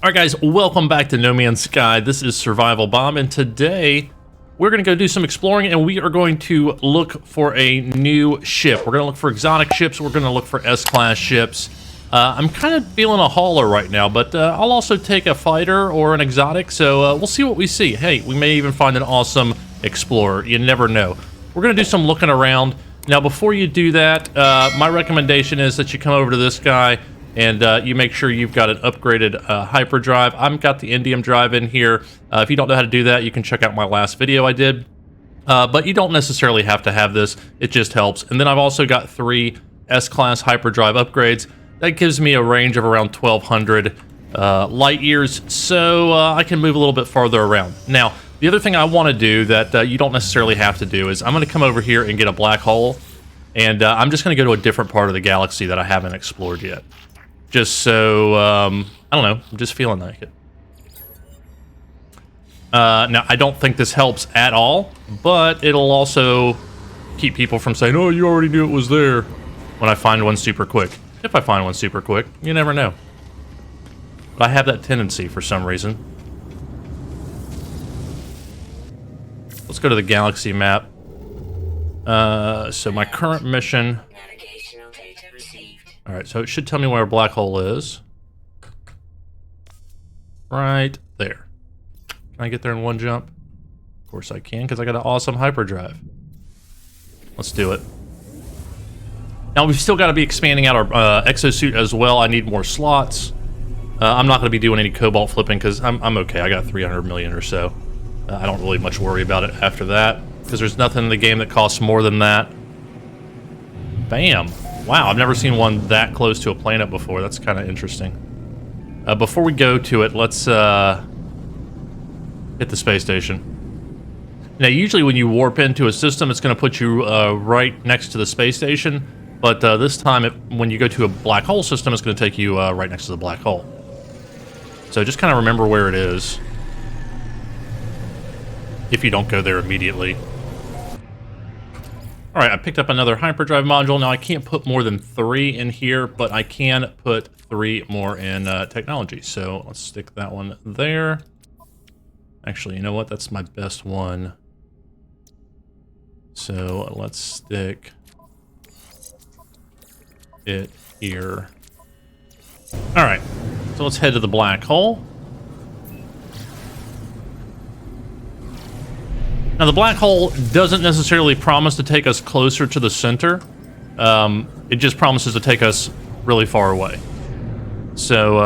Alright guys, welcome back to No Man's Sky. This is TheSurvivalBob, and today we're going to go do some exploring, and we are going to look for a new ship. We're going to look for exotic ships, we're going to look for S-class ships. I'm kind of feeling a hauler right now, but I'll also take a fighter or an exotic, so we'll see what we see. Hey, we may even find an awesome explorer. You never know. We're going to do some looking around. Now, before you do that, my recommendation is that you come over to this guy, and you make sure you've got an upgraded hyperdrive. I've got the indium drive in here. If you don't know how to do that, you can check out my last video I did. But you don't necessarily have to have this. It just helps. And then I've also got 3 S-class hyperdrive upgrades. That gives me a range of around 1,200 light years, so I can move a little bit farther around. Now, the other thing I want to do that you don't necessarily have to do is I'm going to come over here and get a black hole. And I'm just going to go to a different part of the galaxy that I haven't explored yet. Just so, I don't know, I'm just feeling like it. Now, I don't think this helps at all, but it'll also keep people from saying, oh, you already knew it was there, when I find one super quick. If I find one super quick, you never know. But I have that tendency for some reason. Let's go to the galaxy map. So my current mission... Alright, so it should tell me where a black hole is. Right there. Can I get there in one jump? Of course I can, because I got an awesome hyperdrive. Let's do it. Now, we've still got to be expanding out our exosuit as well. I need more slots. I'm not going to be doing any cobalt flipping, because I'm okay. I got 300 million or so. I don't really much worry about it after that, because there's nothing in the game that costs more than that. Bam! Wow, I've never seen one that close to a planet before. That's kind of interesting. Before we go to it, let's hit the space station. Now, usually when you warp into a system, it's going to put you right next to the space station. But this time, when you go to a black hole system, it's going to take you right next to the black hole. So just kind of remember where it is. If you don't go there immediately. Alright, I picked up another hyperdrive module. Now, I can't put more than 3 in here, but I can put 3 more in technology. So, let's stick that one there. Actually, you know what? That's my best one. So, let's stick it here. Alright, so let's head to the black hole. Now, the black hole doesn't necessarily promise to take us closer to the center. It just promises to take us really far away. So,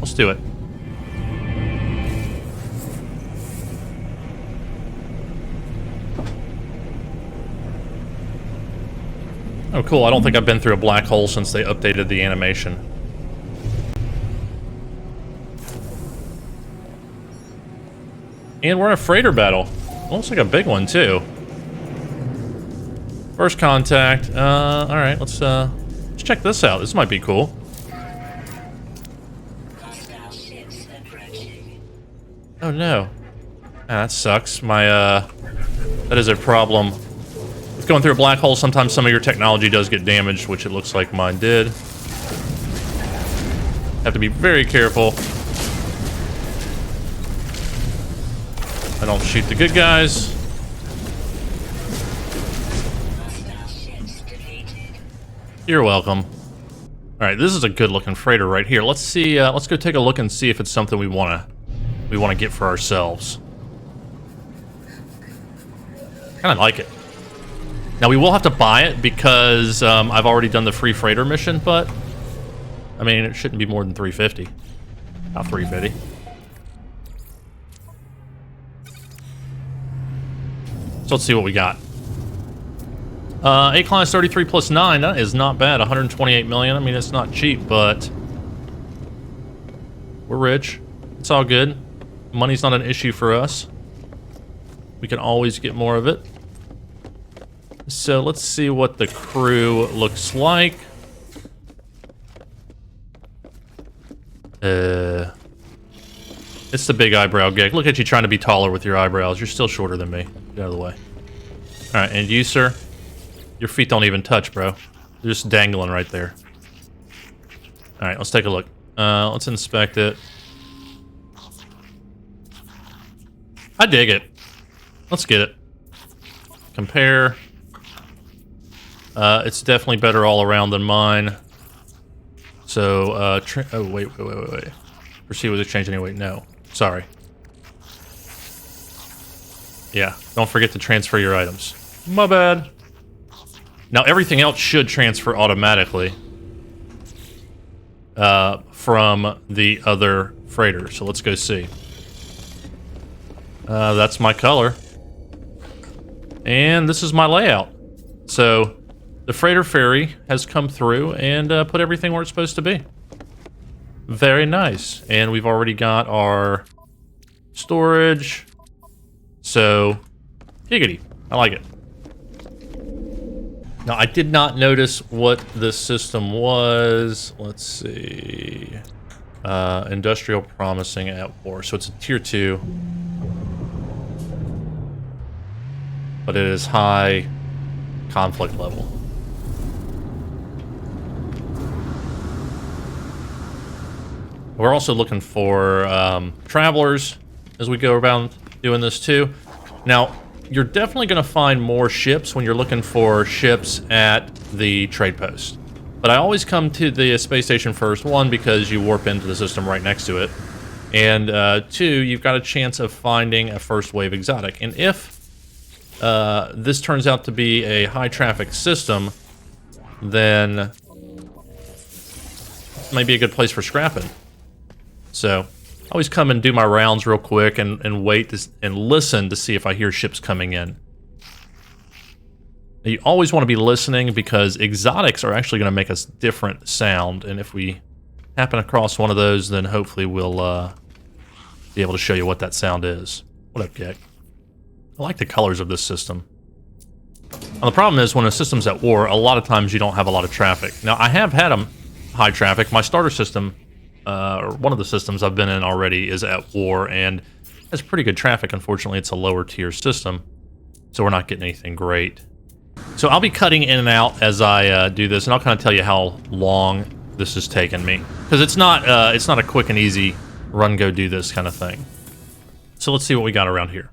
let's do it. Oh, cool. I don't think I've been through a black hole since they updated the animation. And we're in a freighter battle. Looks like a big one, too. First contact. Alright, let's check this out. This might be cool. Oh, no. Ah, that sucks. That is a problem. With going through a black hole, sometimes some of your technology does get damaged, which it looks like mine did. Have to be very careful. I don't shoot the good guys. You're welcome. Alright, this is a good looking freighter right here. Let's see, let's go take a look and see if it's something we wanna get for ourselves. Kinda like it. Now, we will have to buy it because I've already done the free freighter mission, but I mean, it shouldn't be more than 350. Not 350. So let's see what we got. A-class 33 plus 9, that is not bad. 128 million. I mean, it's not cheap, but we're rich. It's all good. Money's not an issue for us. We can always get more of it. So let's see what the crew looks like. It's the big eyebrow gig. Look at you trying to be taller with your eyebrows. You're still shorter than me. Get out of the way. Alright, and you, sir? Your feet don't even touch, bro. They're just dangling right there. Alright, let's take a look. Let's inspect it. I dig it. Let's get it. Compare. It's definitely better all around than mine. So, oh, wait. Proceed with exchange anyway. No. Sorry. Yeah, don't forget to transfer your items. My bad. Now, everything else should transfer automatically from the other freighter. So let's go see. That's my color. And this is my layout. So the freighter ferry has come through and put everything where it's supposed to be. Very nice. And we've already got our storage. So, giggity. I like it. Now, I did not notice what this system was. Let's see. Industrial promising at war. So it's a tier 2. But it is high conflict level. We're also looking for travelers as we go around doing this too. Now, you're definitely going to find more ships when you're looking for ships at the trade post. But I always come to the space station first. One, because you warp into the system right next to it. And two, you've got a chance of finding a first wave exotic. And if this turns out to be a high traffic system, then it might be a good place for scrapping. So I always come and do my rounds real quick and wait and listen to see if I hear ships coming in. You always want to be listening because exotics are actually going to make a different sound, and if we happen across one of those, then hopefully we'll be able to show you what that sound is. What up, Gek? I like the colors of this system. Now, the problem is when a system's at war, a lot of times you don't have a lot of traffic. Now, I have had high traffic. My starter system, or one of the systems I've been in already, is at war and has pretty good traffic. Unfortunately, it's a lower tier system, so we're not getting anything great. So I'll be cutting in and out as I do this, and I'll kind of tell you how long this has taken me, because it's not a quick and easy run, go do this kind of thing. So let's see what we got around here.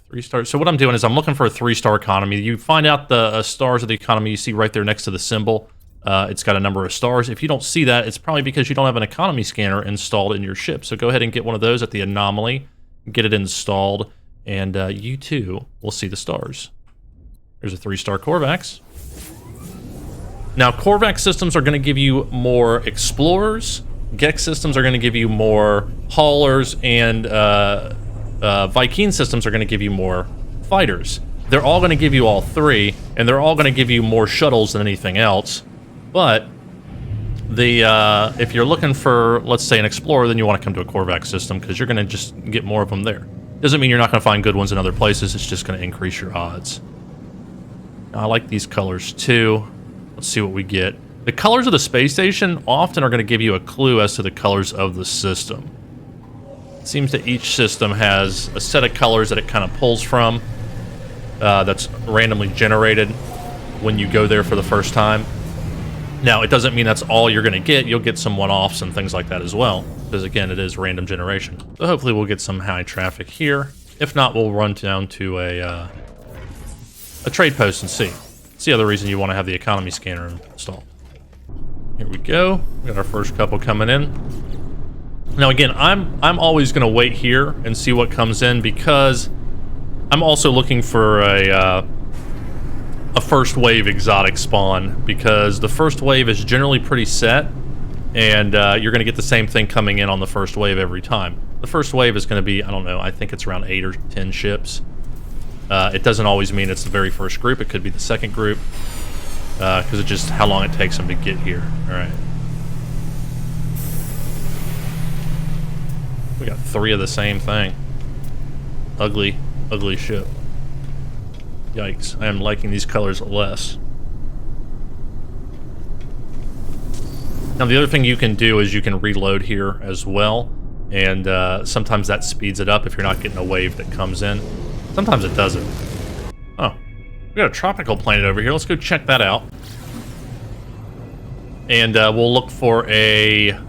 3 stars. So what I'm doing is I'm looking for a 3-star economy. You find out the stars of the economy you see right there next to the symbol. It's got a number of stars. If you don't see that, it's probably because you don't have an economy scanner installed in your ship. So go ahead and get one of those at the anomaly, get it installed, and you too will see the stars. There's a 3-star Korvax. Now, Korvax systems are going to give you more explorers. Gek systems are going to give you more haulers, and Viking systems are going to give you more fighters. They're all going to give you all 3, and they're all going to give you more shuttles than anything else. But if you're looking for, let's say, an explorer, then you want to come to a Korvax system because you're going to just get more of them there. Doesn't mean you're not going to find good ones in other places. It's just going to increase your odds. Now, I like these colors too. Let's see what we get. The colors of the space station often are going to give you a clue as to the colors of the system. It seems that each system has a set of colors that it kind of pulls from that's randomly generated when you go there for the first time. Now, it doesn't mean that's all you're going to get. You'll get some one-offs and things like that as well, because again, it is random generation. So hopefully we'll get some high traffic here. If not, we'll run down to a trade post and see. It's the other reason you want to have the economy scanner installed. Here we go. We got our first couple coming in. Now again, I'm always going to wait here and see what comes in because I'm also looking for a first wave exotic spawn, because the first wave is generally pretty set, and you're going to get the same thing coming in on the first wave every time. The first wave is going to be, I don't know, I think it's around 8 or 10 ships. It doesn't always mean it's the very first group. It could be the second group, because of just how long it takes them to get here. All right. We got 3 of the same thing. Ugly, ugly ship. Yikes, I am liking these colors less. Now the other thing you can do is you can reload here as well, and sometimes that speeds it up if you're not getting a wave that comes in. Sometimes it doesn't. Oh, we got a tropical planet over here. Let's go check that out. And we'll look for a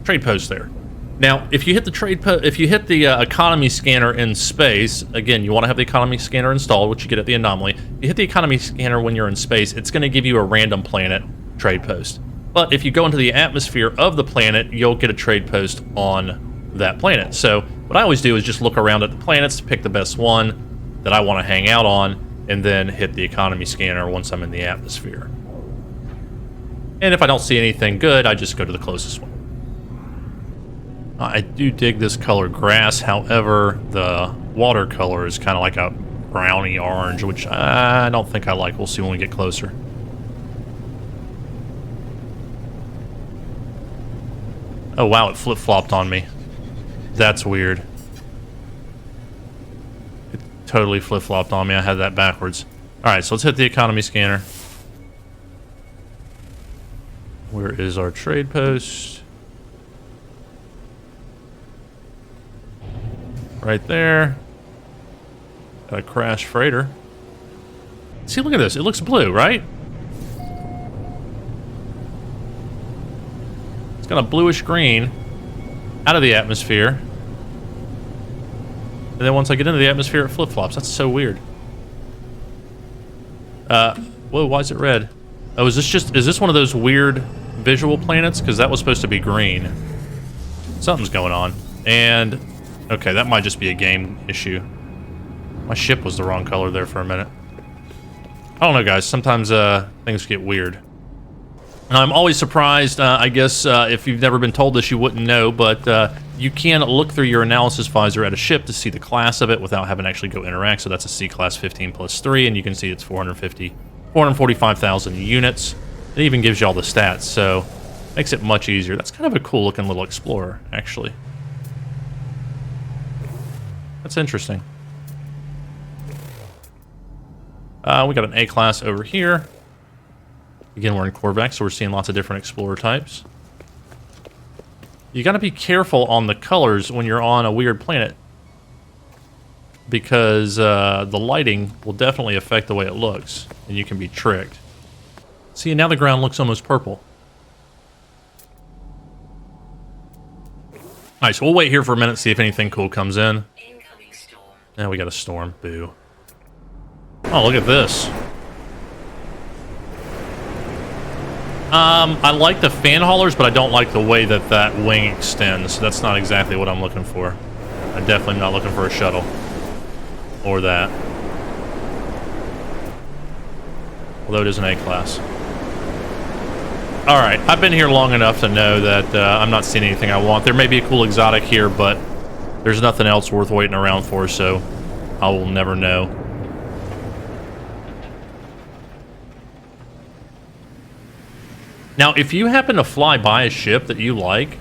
trade post there. Now, if you hit the economy scanner in space, again, you want to have the economy scanner installed, which you get at the anomaly. You hit the economy scanner when you're in space, it's going to give you a random planet trade post. But if you go into the atmosphere of the planet, you'll get a trade post on that planet. So what I always do is just look around at the planets, pick the best one that I want to hang out on, and then hit the economy scanner once I'm in the atmosphere. And if I don't see anything good, I just go to the closest one. I do dig this color grass, however, the watercolor is kind of like a browny orange, which I don't think I like. We'll see when we get closer. Oh wow, it flip-flopped on me. That's weird. It totally flip-flopped on me. I had that backwards. Alright, so let's hit the economy scanner. Where is our trade post? Right there. Got a crash freighter. See, look at this. It looks blue, right? It's got a bluish green out of the atmosphere. And then once I get into the atmosphere, it flip-flops. That's so weird. Whoa, why is it red? Oh, is this one of those weird visual planets? Because that was supposed to be green. Something's going on. And okay, that might just be a game issue. My ship was the wrong color there for a minute. I don't know, guys. Sometimes things get weird. And I'm always surprised, I guess, if you've never been told this, you wouldn't know, but you can look through your analysis visor at a ship to see the class of it without having to actually go interact. So that's a C-class 15 plus 3, and you can see it's 445,000 units. It even gives you all the stats, so makes it much easier. That's kind of a cool-looking little explorer, actually. That's interesting. We got an A-class over here. Again, we're in Corvette, so we're seeing lots of different explorer types. You got to be careful on the colors when you're on a weird planet, because the lighting will definitely affect the way it looks, and you can be tricked. See, now the ground looks almost purple. Alright, so we'll wait here for a minute, see if anything cool comes in. Now we got a storm. Boo. Oh, look at this. I like the fan haulers, but I don't like the way that that wing extends. That's not exactly what I'm looking for. I'm definitely not looking for a shuttle. Or that. Although it is an A-class. Alright, I've been here long enough to know that I'm not seeing anything I want. There may be a cool exotic here, but there's nothing else worth waiting around for, so I will never know. Now, if you happen to fly by a ship that you like,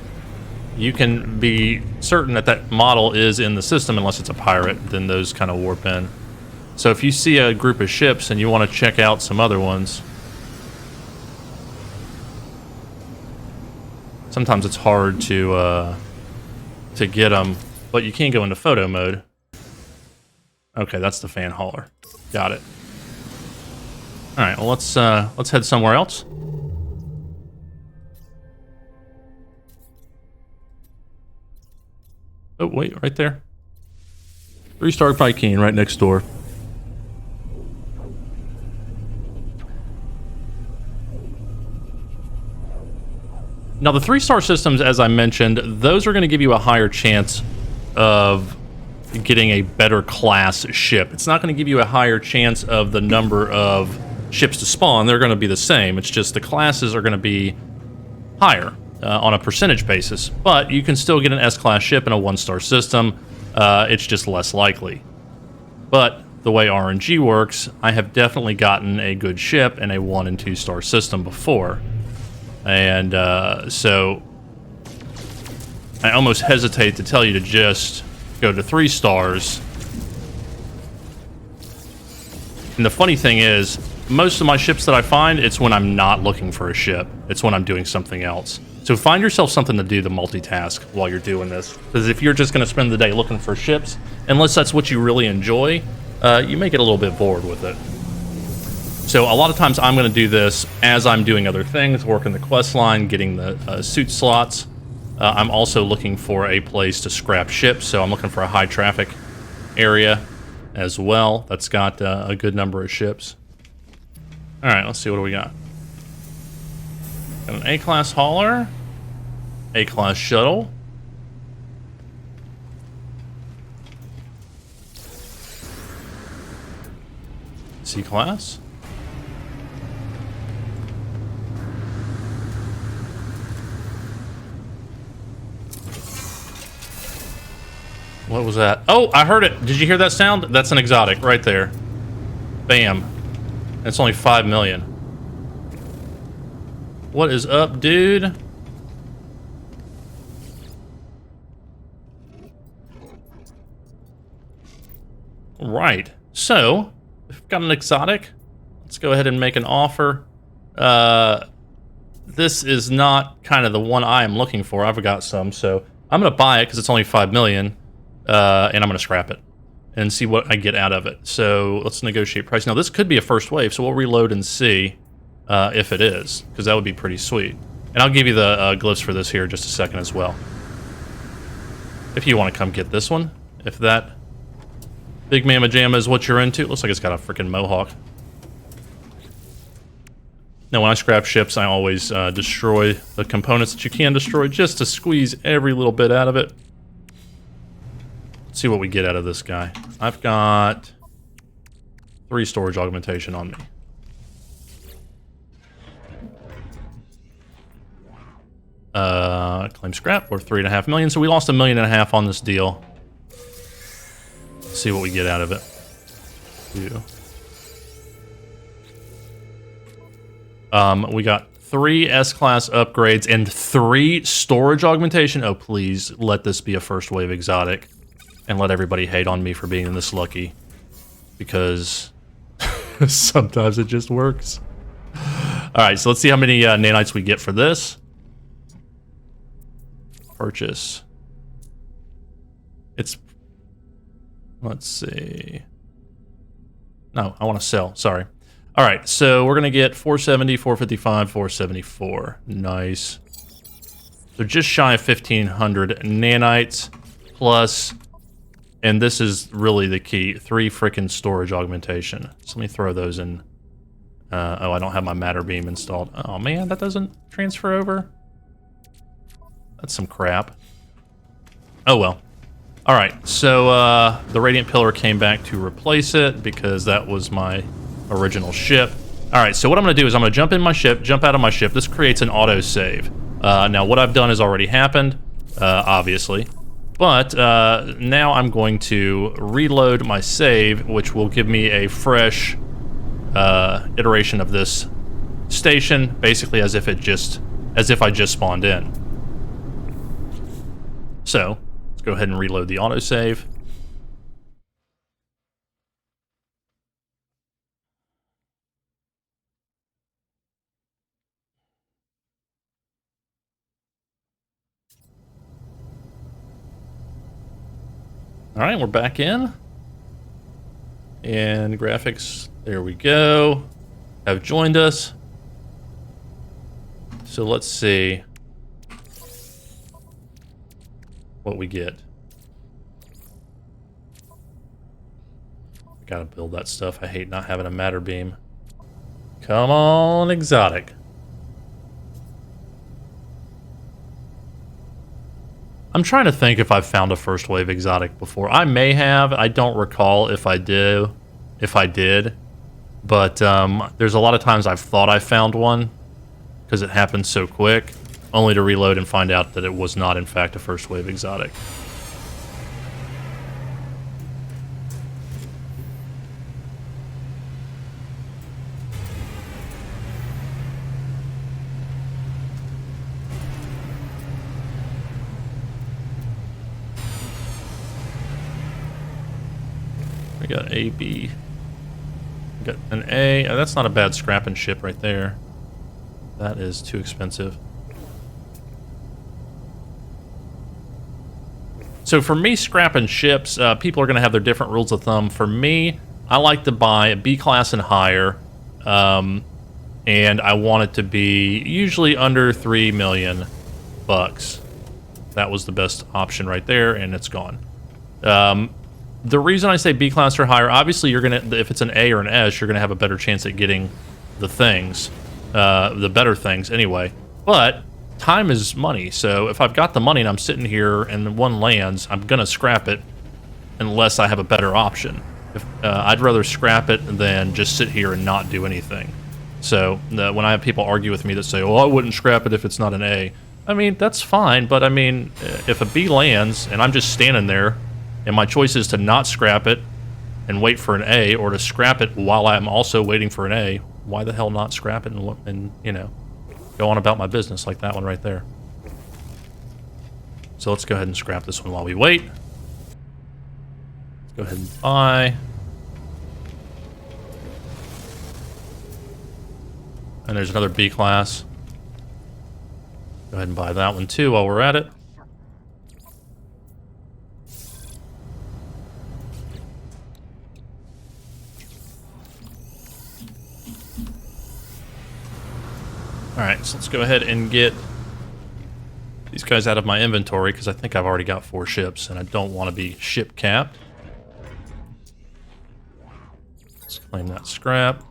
you can be certain that that model is in the system, unless it's a pirate, then those kind of warp in. So if you see a group of ships and you want to check out some other ones, sometimes it's hard to get them, but you can go into photo mode. Okay, that's the fan hauler. Got it. All right, well let's head somewhere else. Oh wait, right there. 3-star Viking right next door. Now the 3-star systems, as I mentioned, those are going to give you a higher chance of getting a better class ship. It's not going to give you a higher chance of the number of ships to spawn. They're going to be the same. It's just the classes are going to be higher on a percentage basis. But you can still get an S-class ship in a 1-star system. It's just less likely. But the way RNG works, I have definitely gotten a good ship in a 1- and 2-star system before. And so I almost hesitate to tell you to just go to 3 stars. And the funny thing is, most of my ships that I find, it's when I'm not looking for a ship. It's when I'm doing something else. So find yourself something to do to multitask while you're doing this. Because if you're just going to spend the day looking for ships, unless that's what you really enjoy, you may get a little bit bored with it. So a lot of times I'm going to do this as I'm doing other things, working the quest line, getting the suit slots, I'm also looking for a place to scrap ships, so I'm looking for a high traffic area as well that's got a good number of ships. All right, let's see what do we got. Got an A-class hauler, A-class shuttle, C-class, what was that? Oh, I heard it. Did you hear that sound? That's an exotic right there. Bam. It's only 5 million. What is up, dude? Right. So, we've got an exotic. Let's go ahead and make an offer. This is not kind of the one I am looking for. I've got some, so I'm going to buy it because it's only 5 million. And I'm going to scrap it and see what I get out of it. So let's negotiate price. Now, this could be a first wave, so we'll reload and see if it is, because that would be pretty sweet. And I'll give you the glyphs for this here in just a second as well. If you want to come get this one, if that big mamma jamma is what you're into. It looks like it's got a freaking mohawk. Now, when I scrap ships, I always destroy the components that you can destroy just to squeeze every little bit out of it. Let's see what we get out of this guy. I've got 3 storage augmentation on me. Claim scrap, worth 3.5 million. So we lost 1.5 million on this deal. Let's see what we get out of it. We got 3 S-class upgrades and 3 storage augmentation. Oh, please let this be a first wave exotic. And let everybody hate on me for being this lucky. Because sometimes it just works. Alright, so let's see how many nanites we get for this. Purchase. It's... Let's see. No, I want to sell. Sorry. Alright, so we're going to get 470, 455, 474. Nice. So just shy of 1,500 nanites. Plus... And this is really the key. 3 frickin' storage augmentation. So let me throw those in. Oh, I don't have my matter beam installed. Oh man, that doesn't transfer over. That's some crap. Oh well. Alright, so the Radiant Pillar came back to replace it because that was my original ship. Alright, so what I'm going to do is I'm going to jump in my ship, jump out of my ship. This creates an autosave. Now what I've done has already happened, obviously. But now I'm going to reload my save, which will give me a fresh iteration of this station, basically as if I just spawned in. So let's go ahead and reload the autosave. All right, we're back in. And graphics, there we go, have joined us. So let's see what we get. Gotta build that stuff. I hate not having a matter beam. Come on, exotic. I'm trying to think if I've found a first wave exotic before. I may have. I don't recall if I did. But there's a lot of times I've thought I found one because it happened so quick, only to reload and find out that it was not, in fact, a first wave exotic. We got A, B. We got an A. Oh, that's not a bad scrapping ship right there. That is too expensive. So for me, scrapping ships, people are going to have their different rules of thumb. For me, I like to buy a B class and higher, and I want it to be usually under 3 million bucks. That was the best option right there, and it's gone. The reason I say B class or higher, obviously you're gonna, if it's an A or an S, you're gonna have a better chance at getting the things, the better things anyway. But time is money, so if I've got the money and I'm sitting here and one lands, I'm gonna scrap it unless I have a better option. I'd rather scrap it than just sit here and not do anything. So when I have people argue with me that say, "Oh, I wouldn't scrap it if it's not an A," I mean, that's fine, but I mean, if a B lands and I'm just standing there, and my choice is to not scrap it and wait for an A, or to scrap it while I'm also waiting for an A, why the hell not scrap it and you know, go on about my business like that one right there. So let's go ahead and scrap this one while we wait. Let's go ahead and buy. And there's another B class. Go ahead and buy that one too while we're at it. Alright, so let's go ahead and get these guys out of my inventory, because I think I've already got 4 ships, and I don't want to be ship capped. Let's claim that scrap.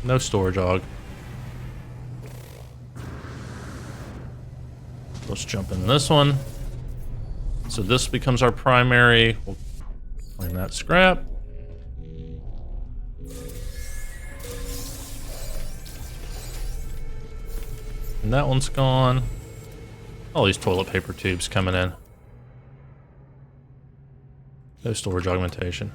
No storage hog. Let's jump in this one. So this becomes our primary. We'll claim that scrap. And that one's gone. All these toilet paper tubes coming in. No storage augmentation.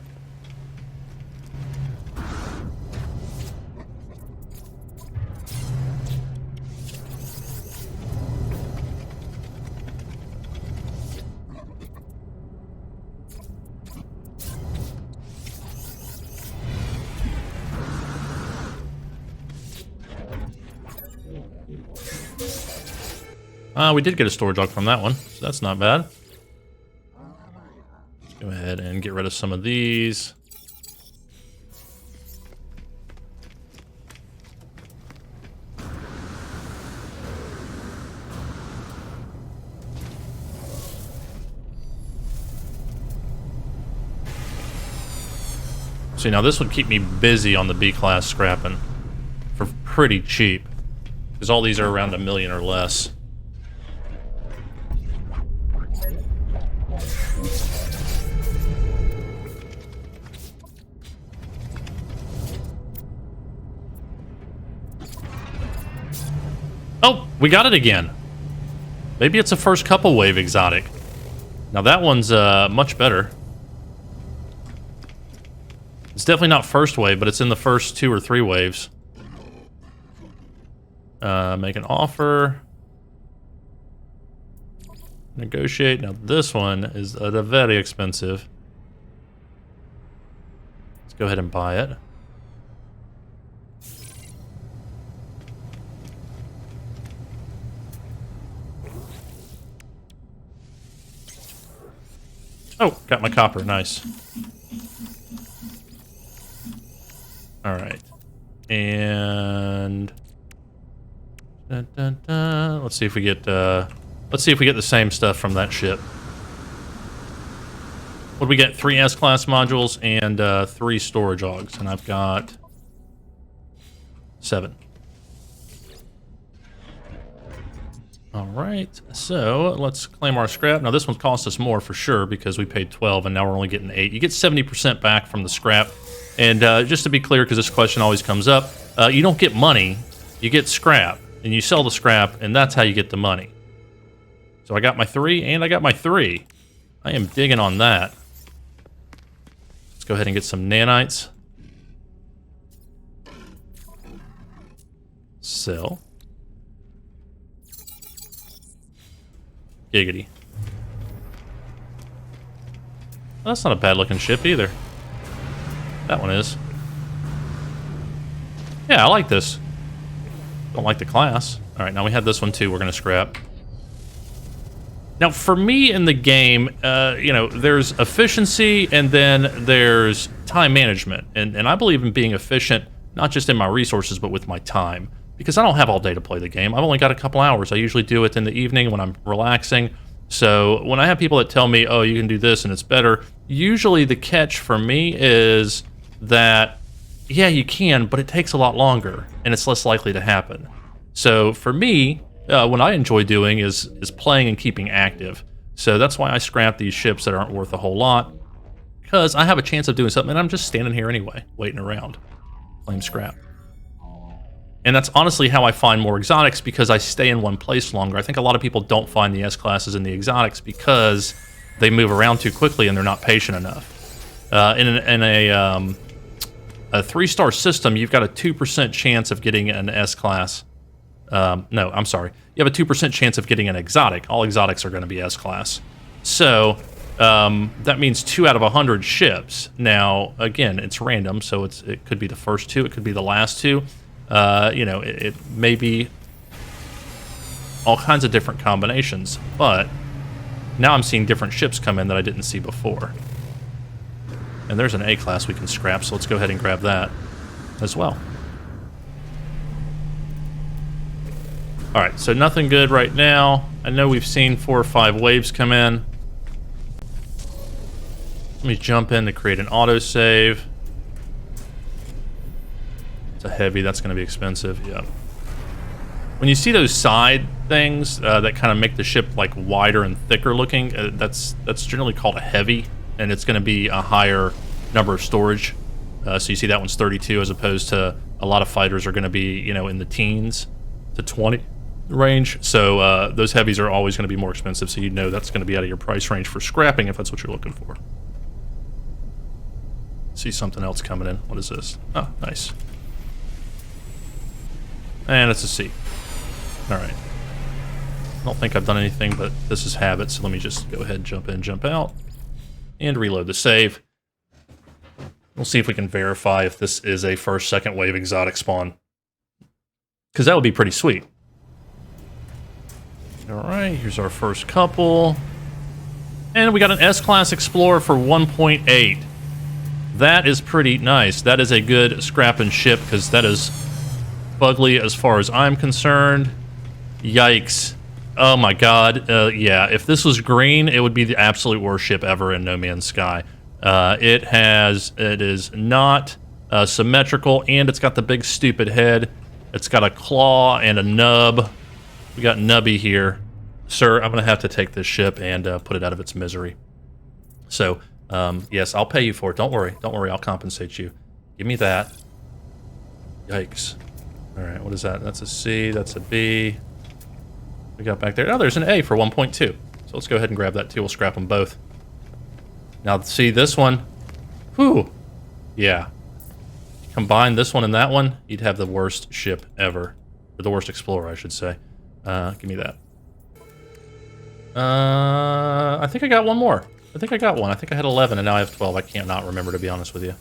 We did get a storage hog from that one, so that's not bad. Let's go ahead and get rid of some of these. See, now this would keep me busy on the B-class scrapping for pretty cheap, because all these are around $1 million or less. Oh, we got it again. Maybe it's a first couple wave exotic. Now that one's much better. It's definitely not first wave, but it's in the first 2 or 3 waves. Make an offer. Negotiate. Now this one is very expensive. Let's go ahead and buy it. Oh, got my copper. Nice. All right, and let's see if we get the same stuff from that ship. What do we get? 3 S-class modules and 3 storage hogs, and I've got 7. All right, so let's claim our scrap. Now this one cost us more for sure because we paid 12 and now we're only getting 8. You get 70% back from the scrap. And just to be clear, because this question always comes up, you don't get money, you get scrap. And you sell the scrap, and that's how you get the money. So I got my 3, and I got my 3. I am digging on that. Let's go ahead and get some nanites. Sell. Giggity. Well, that's not a bad looking ship either. That one is. Yeah, I like this. Don't like the class. Alright, now we have this one too we're gonna scrap. Now, for me in the game, you know, there's efficiency and then there's time management. And I believe in being efficient, not just in my resources, but with my time. Because I don't have all day to play the game. I've only got a couple hours. I usually do it in the evening when I'm relaxing. So when I have people that tell me, oh, you can do this and it's better, usually the catch for me is that, yeah, you can, but it takes a lot longer and it's less likely to happen. So for me, what I enjoy doing is playing and keeping active. So that's why I scrap these ships that aren't worth a whole lot, because I have a chance of doing something and I'm just standing here anyway, waiting around. Claim scrap. And that's honestly how I find more exotics, because I stay in one place longer. I think a lot of people don't find the S-classes and the exotics because they move around too quickly and they're not patient enough. In a 3-star system, you've got a 2% chance of getting an S-class. No, I'm sorry. You have a 2% chance of getting an exotic. All exotics are going to be S-class. So, that means 2 out of 100 ships. Now, again, it's random, so it could be the first 2, it could be the last 2. You know, it may be all kinds of different combinations, but now I'm seeing different ships come in that I didn't see before. And there's an A-class we can scrap, so let's go ahead and grab that as well. Alright, so nothing good right now. I know we've seen 4 or 5 waves come in. Let me jump in to create an autosave. It's a heavy, that's going to be expensive, yeah. When you see those side things that kind of make the ship like wider and thicker looking, that's generally called a heavy, and it's going to be a higher number of storage. So you see that one's 32, as opposed to a lot of fighters are going to be, you know, in the teens to 20 range. So those heavies are always going to be more expensive, so you know that's going to be out of your price range for scrapping if that's what you're looking for. See something else coming in. What is this? Oh, nice. And it's a C. Alright. I don't think I've done anything, but this is habit, so let me just go ahead, jump in, jump out, and reload the save. We'll see if we can verify if this is a first, second wave exotic spawn, because that would be pretty sweet. Alright, here's our first couple. And we got an S-Class Explorer for 1.8. That is pretty nice. That is a good scrapping ship, because that is fugly as far as I'm concerned. Yikes. Oh my god. Yeah, if this was green, it would be the absolute worst ship ever in No Man's Sky. It is not symmetrical, and it's got the big stupid head. It's got a claw and a nub. We got Nubby here. Sir, I'm going to have to take this ship and put it out of its misery. So, yes, I'll pay you for it. Don't worry. Don't worry. I'll compensate you. Give me that. Yikes. All right, what is that? That's a C. That's a B. We got back there. Oh, there's an A for 1.2. So let's go ahead and grab that too. We'll scrap them both. Now, see this one? Whew. Yeah. Combine this one and that one, you'd have the worst ship ever. Or the worst Explorer, I should say. Give me that. I think I got one more. I think I got one. I think I had 11 and now I have 12. I can't not remember, to be honest with you.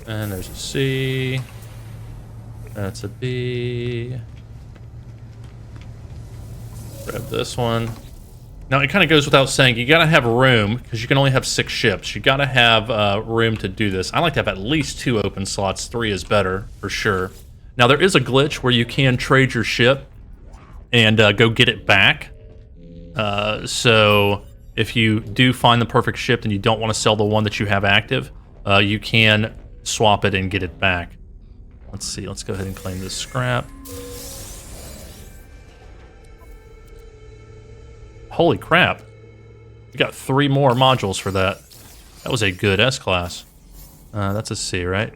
And there's a C. That's a B. Grab this one. Now, it kind of goes without saying, you gotta have room, because you can only have 6 ships. You gotta have room to do this. I like to have at least 2 open slots. 3 is better, for sure. Now, there is a glitch where you can trade your ship and go get it back. So, if you do find the perfect ship and you don't want to sell the one that you have active, you can swap it and get it back. Let's see, let's go ahead and claim this scrap. Holy crap. We got 3 more modules for that. That was a good S-Class. That's a C, right?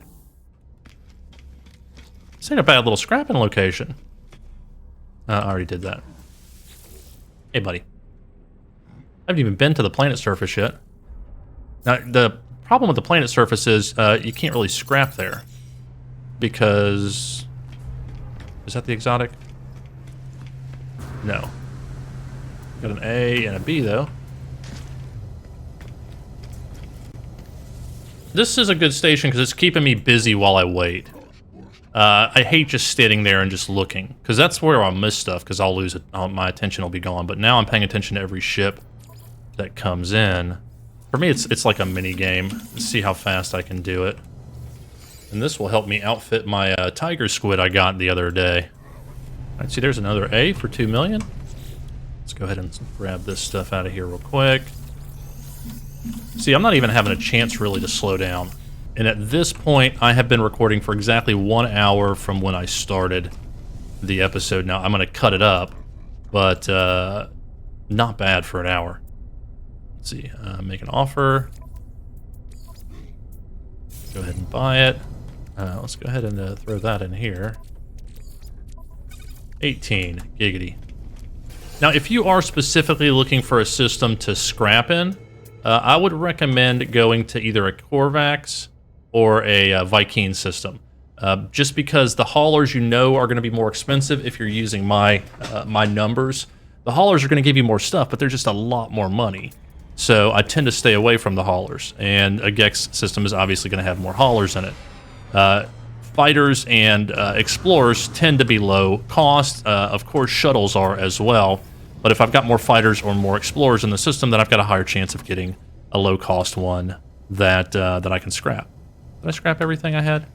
This ain't a bad little scrapping location. I already did that. Hey, buddy. I haven't even been to the planet surface yet. Now, the problem with the planet surface is you can't really scrap there. Because... Is that the exotic? No. Got an A and a B, though. This is a good station because it's keeping me busy while I wait. I hate just standing there and just looking, because that's where I'll miss stuff, because I'll lose it. My attention will be gone. But now I'm paying attention to every ship that comes in. For me, it's like a mini game. Let's see how fast I can do it. And this will help me outfit my tiger squid I got the other day. All right, see, there's another A for 2 million. Let's go ahead and grab this stuff out of here real quick. See, I'm not even having a chance really to slow down. And at this point, I have been recording for exactly 1 hour from when I started the episode. Now, I'm going to cut it up, but not bad for an hour. Let's see, make an offer. Go ahead and buy it. Let's go ahead and throw that in here. 18, giggity. Now, if you are specifically looking for a system to scrap in, I would recommend going to either a Korvax or a Viking system, just because the haulers, you know, are going to be more expensive if you're using my numbers. The haulers are going to give you more stuff, but they're just a lot more money. So I tend to stay away from the haulers, and a Gex system is obviously going to have more haulers in it. Fighters and explorers tend to be low cost. Of course, shuttles are as well. But if I've got more fighters or more explorers in the system, then I've got a higher chance of getting a low-cost one that I can scrap. Did I scrap everything I had?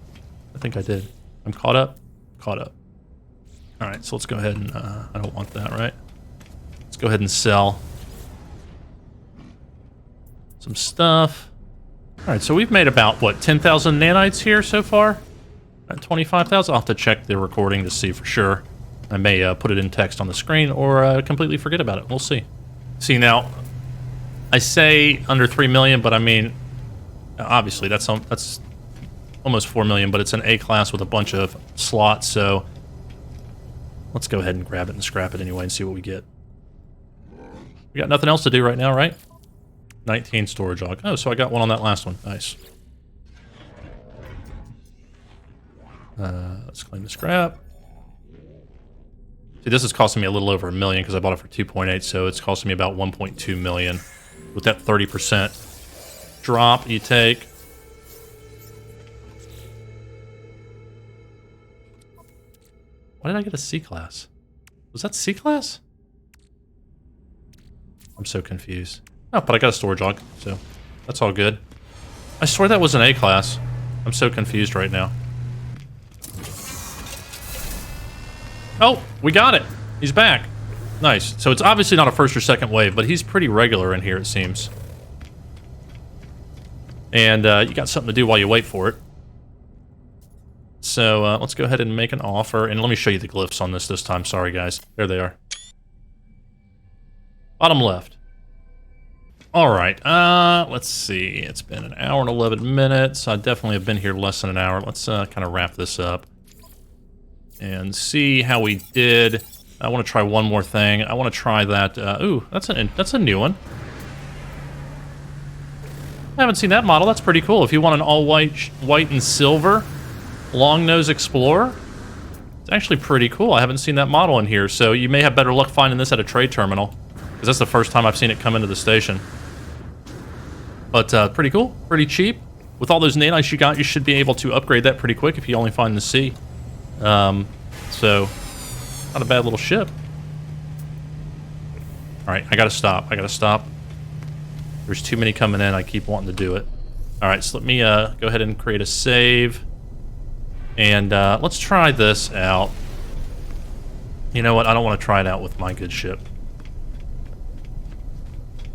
I think I did. I'm caught up? Caught up. All right, so let's go ahead and... I don't want that, right? Let's go ahead and sell some stuff. All right, so we've made about, what, 10,000 nanites here so far? 25,000? I'll have to check the recording to see for sure. I may put it in text on the screen or completely forget about it. We'll see. See, now, I say under 3 million, but I mean, obviously that's almost 4 million, but it's an A-class with a bunch of slots, so let's go ahead and grab it and scrap it anyway and see what we get. We got nothing else to do right now, right? 19 storage log. Oh, so I got one on that last one. Nice. Let's claim the scrap. See, this is costing me a little over $1 million because I bought it for 2.8, so it's costing me about 1.2 million. With that 30% drop you take. Why did I get a C-class? Was that C-class? I'm so confused. Oh, but I got a storage log, so that's all good. I swear that was an A-class. I'm so confused right now. Oh, we got it. He's back. Nice. So it's obviously not a first or second wave, but he's pretty regular in here, it seems. And you got something to do while you wait for it. So let's go ahead and make an offer. And let me show you the glyphs on this time. Sorry, guys. There they are. Bottom left. All right. Let's see. It's been an hour and 11 minutes. I definitely have been here less than an hour. Let's kind of wrap this up and see how we did. I want to try one more thing. I want to try that. Ooh, that's a new one. I haven't seen that model. That's pretty cool. If you want an all-white and silver long-nose explorer, it's actually pretty cool. I haven't seen that model in here, so you may have better luck finding this at a trade terminal, because that's the first time I've seen it come into the station. But pretty cool, pretty cheap. With all those nanites you got, you should be able to upgrade that pretty quick if you only find the C. So, not a bad little ship. Alright, I gotta stop. There's too many coming in. I keep wanting to do it. Alright, so let me go ahead and create a save. And let's try this out. You know what? I don't want to try it out with my good ship.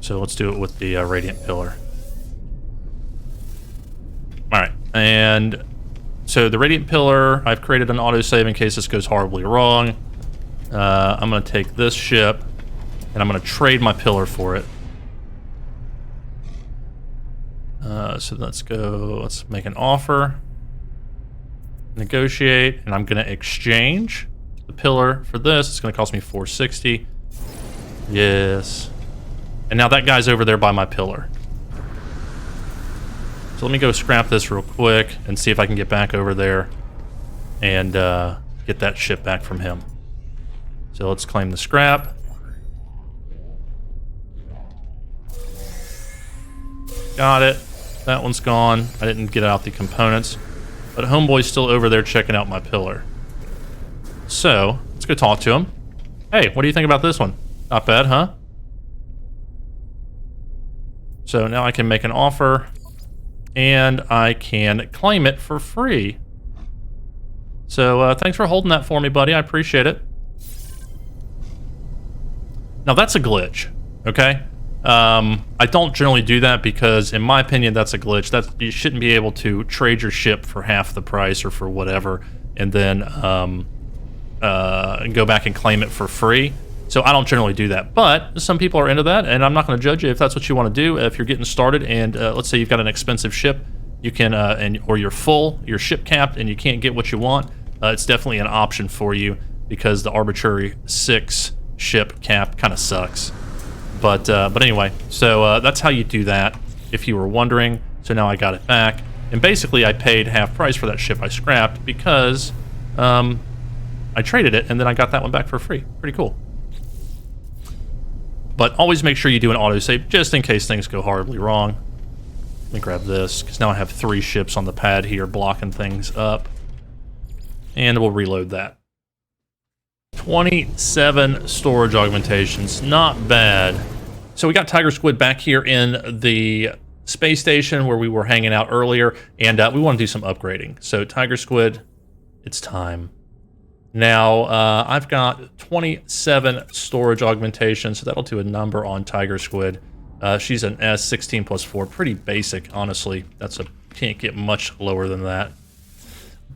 So let's do it with the Radiant Pillar. Alright, and so the Radiant Pillar, I've created an autosave in case this goes horribly wrong. I'm going to take this ship, and I'm going to trade my pillar for it. So let's make an offer. Negotiate, and I'm going to exchange the pillar for this. It's going to cost me 460. Yes. And now that guy's over there by my pillar. So let me go scrap this real quick and see if I can get back over there and get that ship back from him. So let's claim the scrap. Got it. That one's gone. I didn't get out the components. But homeboy's still over there checking out my pillar. So, let's go talk to him. Hey, what do you think about this one? Not bad, huh? So now I can make an offer, and I can claim it for free. So thanks for holding that for me, buddy. I appreciate it. Now that's a glitch, okay? I don't generally do that because, in my opinion, that's a glitch. You shouldn't be able to trade your ship for half the price or for whatever, and then go back and claim it for free. So I don't generally do that, but some people are into that, and I'm not going to judge you if that's what you want to do. If you're getting started, and let's say you've got an expensive ship, you can, or you're full, you're ship capped, and you can't get what you want. It's definitely an option for you because the arbitrary 6 ship cap kind of sucks. But anyway, so that's how you do that. If you were wondering, so now I got it back, and basically I paid half price for that ship I scrapped because I traded it, and then I got that one back for free. Pretty cool. But always make sure you do an autosave, just in case things go horribly wrong. Let me grab this, because now I have 3 ships on the pad here blocking things up. And we'll reload that. 27 storage augmentations, not bad. So we got Tiger Squid back here in the space station where we were hanging out earlier, and we want to do some upgrading. So Tiger Squid, it's time. Now, I've got 27 storage augmentations, so that'll do a number on Tiger Squid. She's an S, 16 plus 4, pretty basic, honestly. Can't get much lower than that.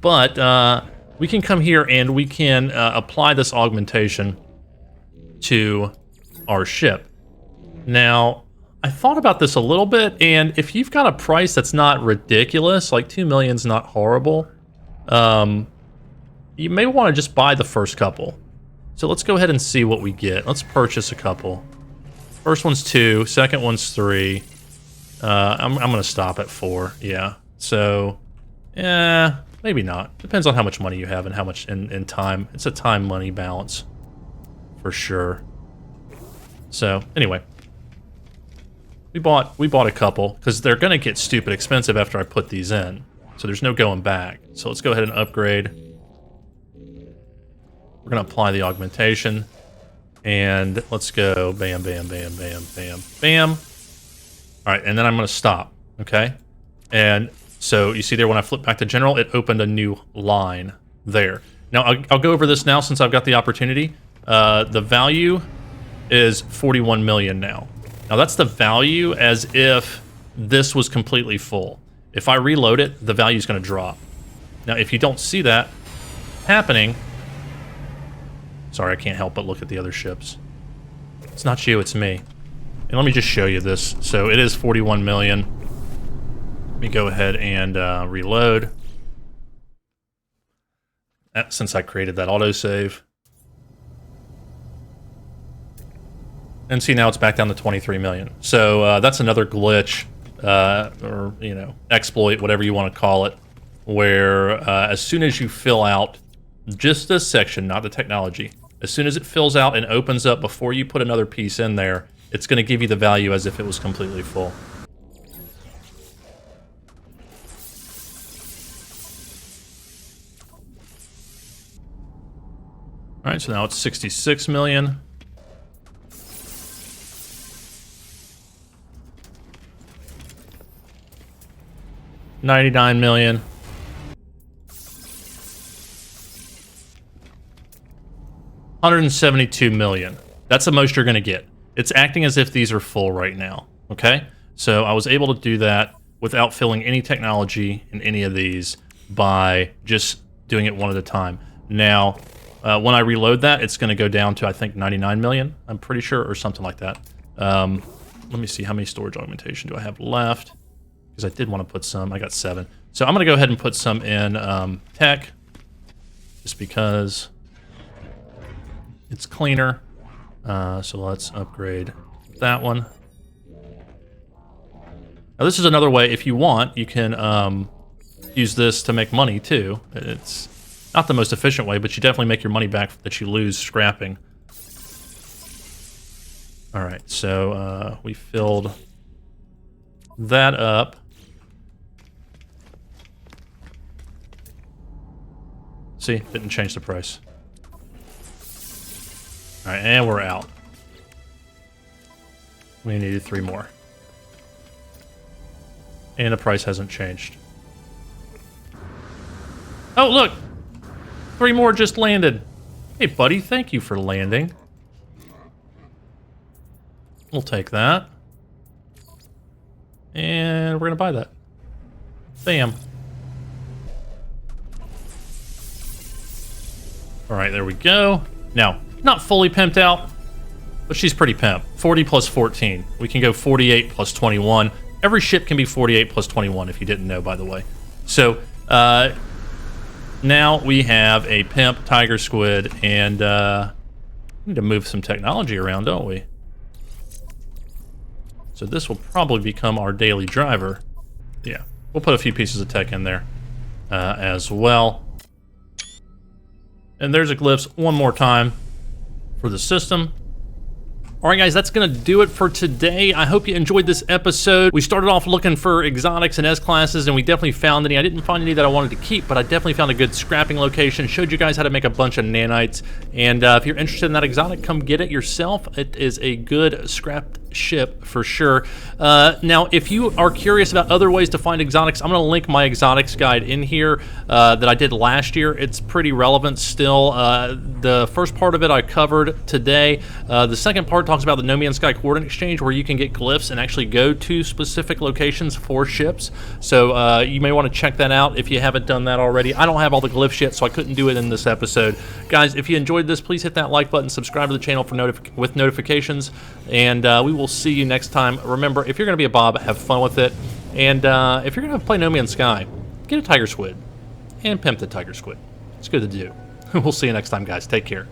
But we can come here and we can apply this augmentation to our ship. Now, I thought about this a little bit, and if you've got a price that's not ridiculous, like 2 million's not horrible, you may want to just buy the first couple. So let's go ahead and see what we get. Let's purchase a couple. First one's 2, second one's 3. I'm going to stop at 4, yeah. So, maybe not. Depends on how much money you have and how much in time. It's a time-money balance, for sure. So, anyway. We bought a couple, because they're going to get stupid expensive after I put these in. So there's no going back. So let's go ahead and upgrade. We're going to apply the augmentation, and let's go bam, bam, bam, bam, bam, bam. All right, and then I'm going to stop, okay? And so you see there when I flip back to general, it opened a new line there. Now, I'll go over this now since I've got the opportunity. The value is 41 million now. Now, that's the value as if this was completely full. If I reload it, the value is going to drop. Now, if you don't see that happening... Sorry, I can't help but look at the other ships. It's not you, it's me. And let me just show you this. So it is 41 million. Let me go ahead and reload. Since I created that autosave. And see, now it's back down to 23 million. So that's another glitch, or, you know, exploit, whatever you want to call it, where as soon as you fill out just this section, not the technology, as soon as it fills out and opens up before you put another piece in there, it's going to give you the value as if it was completely full. All right, so now it's 66 million. $99 million. $172 million. That's the most you're going to get. It's acting as if these are full right now, okay? So I was able to do that without filling any technology in any of these by just doing it one at a time. Now, when I reload that, it's going to go down to, I think, 99 million, I'm pretty sure, or something like that. Let me see, how many storage augmentation do I have left? Because I did want to put some. I got 7. So I'm going to go ahead and put some in tech, just because it's cleaner. So let's upgrade that one. Now this is another way, if you want, you can use this to make money too. It's not the most efficient way, but you definitely make your money back that you lose scrapping. All right, so we filled that up. See, didn't change the price. All right, and we're out. We needed 3 more. And the price hasn't changed. Oh, look! 3 more just landed. Hey, buddy, thank you for landing. We'll take that. And we're gonna buy that. Bam. Alright, there we go. Now, not fully pimped out, but she's pretty pimp. 40 plus 14. We can go 48 plus 21. Every ship can be 48 plus 21, if you didn't know, by the way. So, now we have a pimp tiger squid, and we need to move some technology around, don't we? So this will probably become our daily driver. Yeah, we'll put a few pieces of tech in there as well. And there's a glyphs one more time for the system. All right, guys, that's going to do it for today. I hope you enjoyed this episode. We started off looking for exotics and S-classes, and we definitely found any. I didn't find any that I wanted to keep, but I definitely found a good scrapping location. Showed you guys how to make a bunch of nanites. And if you're interested in that exotic, come get it yourself. It is a good scrapped ship for sure. Now, if you are curious about other ways to find exotics, I'm going to link my exotics guide in here that I did last year. It's pretty relevant still. The first part of it I covered today. The second part talks about the No Man's Sky coordinate exchange, where you can get glyphs and actually go to specific locations for ships. So you may want to check that out if you haven't done that already. I don't have all the glyphs yet, so I couldn't do it in this episode. Guys, if you enjoyed this, please hit that like button, subscribe to the channel for with notifications, and we will see you next time. Remember, if you're going to be a Bob, have fun with it, and if you're going to play No Man's Sky, get a tiger squid and pimp the tiger squid. It's good to do. We'll see you next time, guys. Take care.